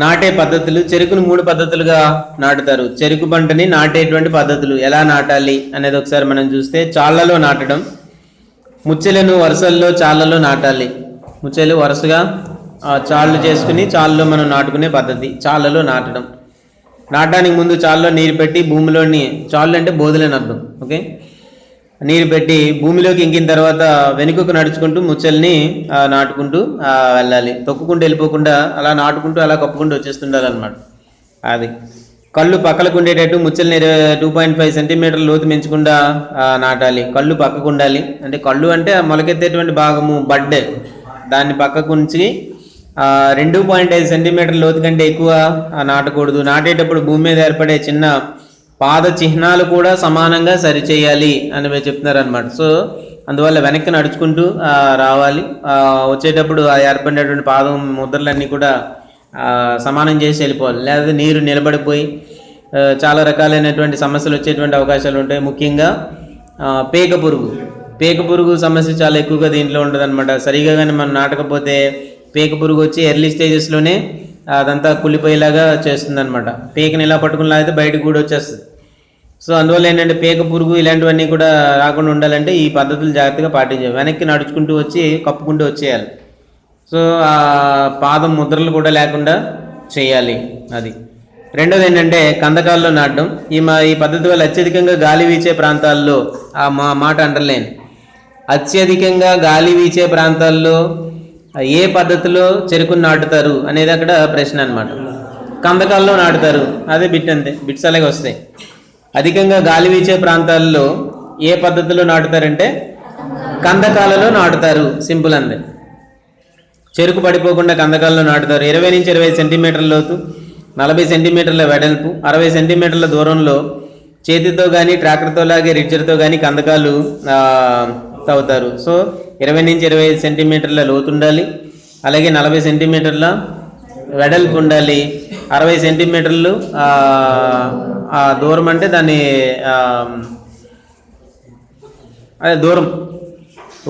నాటే పద్ధతులు. చెరుకును 3 పద్ధతులుగా నాటుతారు. చెరుకు పంటని నాటేటువంటి పద్ధతులు ఎలా నాటాలి అనేది ఒకసారి మనం చూస్తే, చాళ్లలో నాటడం, ముచ్చెలను వరుసల్లో చాళ్లలో నాటాలి. ముచ్చెలు వరుసగా చాళ్ళు చేసుకుని చాళ్ళలో మనం నాటుకునే పద్ధతి చాళ్లలో నాటడం. నాటడానికి ముందు చాళ్ళలో నీరు పెట్టి భూమిలోని, చాళ్ళు అంటే బోధులని అర్థం, ఓకే, నీరు పెట్టి భూమిలోకి ఇంకిన తర్వాత వెనుకకు నడుచుకుంటూ ముచ్చల్ని నాటుకుంటూ వెళ్ళాలి. తొక్కుకుంటూ వెళ్ళిపోకుండా అలా నాటుకుంటూ అలా కప్పుకుంటూ వచ్చేస్తుండాలన్నమాట. అది కళ్ళు పక్కలకు ఉండేటట్టు ముచ్చల్ని 2.5 సెంటీమీటర్ల లోతు పెంచకుండా నాటాలి. కళ్ళు పక్కకు ఉండాలి. అంటే కళ్ళు అంటే మొలకెత్తేటువంటి భాగము బడ్డే, దాన్ని పక్కకు ఉంచి 2.5 సెంటీమీటర్ల లోతు కంటే ఎక్కువ నాటకూడదు. నాటేటప్పుడు భూమి మీద ఏర్పడే చిన్న పాద చిహ్నాలు కూడా సమానంగా సరిచేయాలి అని చెప్తున్నారు అనమాట. సో అందువల్ల వెనక్కి నడుచుకుంటూ రావాలి. వచ్చేటప్పుడు ఆ ఏర్పడినటువంటి పాదం ముద్రలన్నీ కూడా సమానం చేసి వెళ్ళిపోవాలి. లేదా నీరు నిలబడిపోయి చాలా రకాలైనటువంటి సమస్యలు వచ్చేటువంటి అవకాశాలు ఉంటాయి. ముఖ్యంగా పేక పురుగు సమస్య చాలా ఎక్కువగా దీంట్లో ఉంటుంది అనమాట. సరిగా కానీ మనం నాటకపోతే పేక పురుగు వచ్చి ఎర్లీ స్టేజెస్లోనే అదంతా కుళ్ళిపోయేలాగా చేస్తుంది అనమాట. పేకని ఇలా పట్టుకుని లాగితే బయటకు కూడా వచ్చేస్తుంది. సో అందువల్ల ఏంటంటే పేక పురుగు ఇలాంటివన్నీ కూడా రాకుండా ఉండాలంటే ఈ పద్ధతులు జాగ్రత్తగా పాటించాలి. వెనక్కి నడుచుకుంటూ వచ్చి కప్పుకుంటూ వచ్చేయాలి. సో ఆ పాదం ముద్రలు కూడా లేకుండా చేయాలి. అది రెండోది ఏంటంటే కందకాల్లో నాటడం. ఈ పద్ధతి వల్ల అత్యధికంగా గాలి వీచే ప్రాంతాల్లో, ఆ మాట అండర్లైన్, అత్యధికంగా గాలి వీచే ప్రాంతాల్లో ఏ పద్ధతిలో చెరుకును నాటుతారు అనేది అక్కడ ప్రశ్న అనమాట. కందకాల్లో నాటుతారు, అదే బిట్, అంతే, బిట్స్ అలాగే వస్తాయి. అధికంగా గాలి వీచే ప్రాంతాల్లో ఏ పద్ధతిలో నాటుతారంటే కందకాలలో నాటుతారు, సింపుల్ అంతే. చెరుకు పడిపోకుండా కందకాలలో నాటుతారు. 20 నుంచి 25 సెంటీమీటర్ల లోతు, 40 సెంటీమీటర్ల వెడల్పు, 60 సెంటీమీటర్ల దూరంలో చేతితో కానీ ట్రాక్టర్తో లాగే రిడ్జర్తో కానీ కందకాలు తవ్వుతారు. సో 20 నుంచి 25 సెంటీమీటర్ల లోతు ఉండాలి. అలాగే 40 సెంటీమీటర్ల వెడల్పు ఉండాలి. 60 సెంటీమీటర్లు దూరం, అంటే దాన్ని అదే దూరం,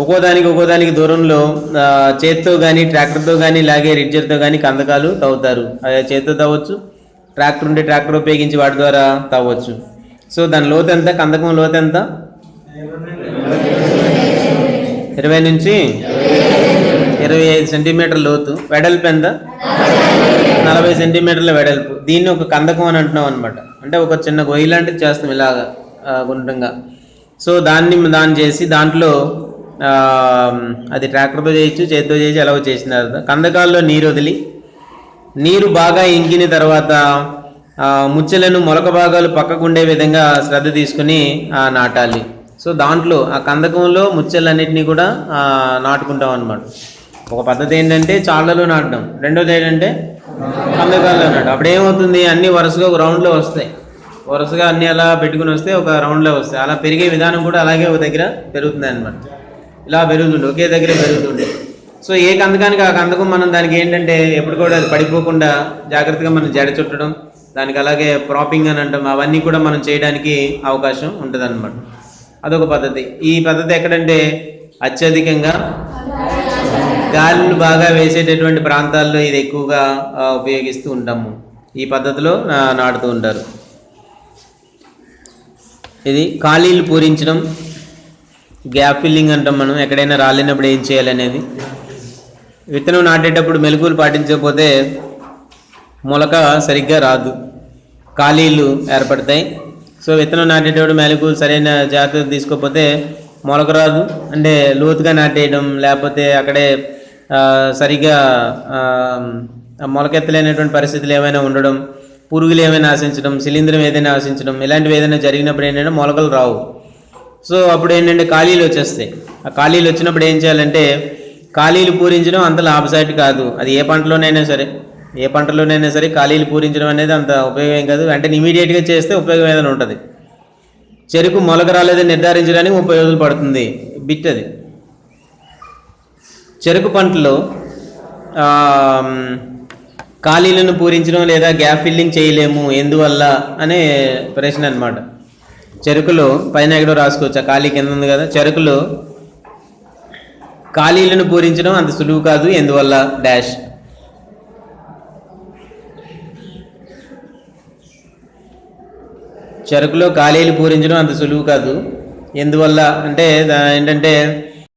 ఒక్కోదానికి దూరంలో చేతితో కానీ ట్రాక్టర్తో కానీ లాగే రిడ్జర్తో కానీ కందకాలు తవ్వుతారు. అదే చేతితో తవ్వచ్చు, ట్రాక్టర్ ఉంటే ట్రాక్టర్ ఉపయోగించి వాటి ద్వారా తవ్వచ్చు. సో దాని లోతు ఎంత, కందకం లోతు ఎంత? 20 నుంచి 25 సెంటీమీటర్ల లోతు. వెడల్పు ఎంత? 40 సెంటీమీటర్ల వెడల్పు. దీన్ని ఒక కందకం అని అంటున్నాం అనమాట. అంటే ఒక చిన్న గొయ్యి లాంటిది చేస్తాం ఇలాగా గుండ్రంగా. సో దాన్ని చేసి దాంట్లో అది ట్రాక్టర్తో చేయొచ్చు, చేతితో చేసి ఎలా చేసిన తర్వాత కందకాల్లో నీరు వదిలి, నీరు బాగా ఇంకిన తర్వాత ముచ్చెలను మొలక భాగాలు పక్కకు ఉండే విధంగా శ్రద్ధ తీసుకుని నాటాలి. సో దాంట్లో ఆ కందకంలో ముచ్చెలన్నింటినీ కూడా నాటుకుంటాం అనమాట. ఒక పద్ధతి ఏంటంటే చాళ్లలో నాటడం, రెండోది ఏంటంటే కందకాల్లో నాటడం. అప్పుడు ఏమవుతుంది, అన్ని వరుసగా ఒక రౌండ్లో వస్తాయి. వరుసగా అన్ని అలా పెట్టుకుని వస్తే ఒక రౌండ్లో వస్తాయి. అలా పెరిగే విధానం కూడా అలాగే ఒక దగ్గర పెరుగుతుంది అనమాట. ఇలా పెరుగుతుండే, ఒకే దగ్గర పెరుగుతుండే. సో ఏ కందకానికి ఆ కందకం మనం దానికి ఏంటంటే ఎప్పుడు కూడా అది పడిపోకుండా జాగ్రత్తగా మనం జడ చుట్టడం, దానికి అలాగే ప్రాపింగ్ అని అంటాం, అవన్నీ కూడా మనం చేయడానికి అవకాశం ఉంటుంది అనమాట. అదొక పద్ధతి. ఈ పద్ధతి ఎక్కడంటే అత్యధికంగా గాలిని బాగా వేసేటటువంటి ప్రాంతాల్లో ఇది ఎక్కువగా ఉపయోగిస్తూ ఉంటాము. ఈ పద్ధతిలో నాటుతూ ఉంటారు. ఇది ఖాళీలు పూరించడం, గ్యాప్ ఫిల్లింగ్ అంటాం మనం. ఎక్కడైనా రాలినప్పుడు ఏం చేయాలనేది. విత్తనం నాటేటప్పుడు మెలకువలు పాటించకపోతే మొలక సరిగ్గా రాదు, ఖాళీలు ఏర్పడతాయి. సో విత్తనం నాటేటప్పుడు మెలకువలు సరైన జాగ్రత్త తీసుకోకపోతే మొలక రాదు. అంటే లోతుగా నాటేయడం, లేకపోతే అక్కడే సరిగ్గా మొలకెత్తలేనటువంటి పరిస్థితులు ఏమైనా ఉండడం, పురుగులు ఏమైనా ఆశించడం, శిలీంధ్రం ఏదైనా ఆశించడం, ఇలాంటివి ఏదైనా జరిగినప్పుడు ఏంటంటే మొలకలు రావు. సో అప్పుడు ఏంటంటే ఖాళీలు వచ్చేస్తాయి. ఆ ఖాళీలు వచ్చినప్పుడు ఏం చేయాలంటే, ఖాళీలు పూరించడం అంత లాభసాటి కాదు. అది ఏ పంటలోనైనా సరే ఖాళీలు పూరించడం అనేది అంత ఉపయోగం కాదు. వెంటనే ఇమీడియట్గా చేస్తే ఉపయోగం ఏదైనా ఉంటుంది. చెరుకు మొలక రాలేదని నిర్ధారించడానికి 30 రోజులు పడుతుంది, బిట్ అది. చెరుకు పంటలో ఖాళీలను పూరించడం లేదా గ్యాప్ ఫిల్లింగ్ చేయలేము ఎందువల్ల అనే ప్రశ్న అనమాట. చెరుకులో పైన ఎక్కడో రాసుకోవచ్చు, ఆ ఖాళీ కింద ఉంది కదా. చెరుకులో ఖాళీలను పూరించడం అంత సులువు కాదు, ఎందువల్ల డాష్. చెరుకులో ఖాళీలు పూరించడం అంత సులువు కాదు. ఎందువల్ల అంటే ఏంటంటే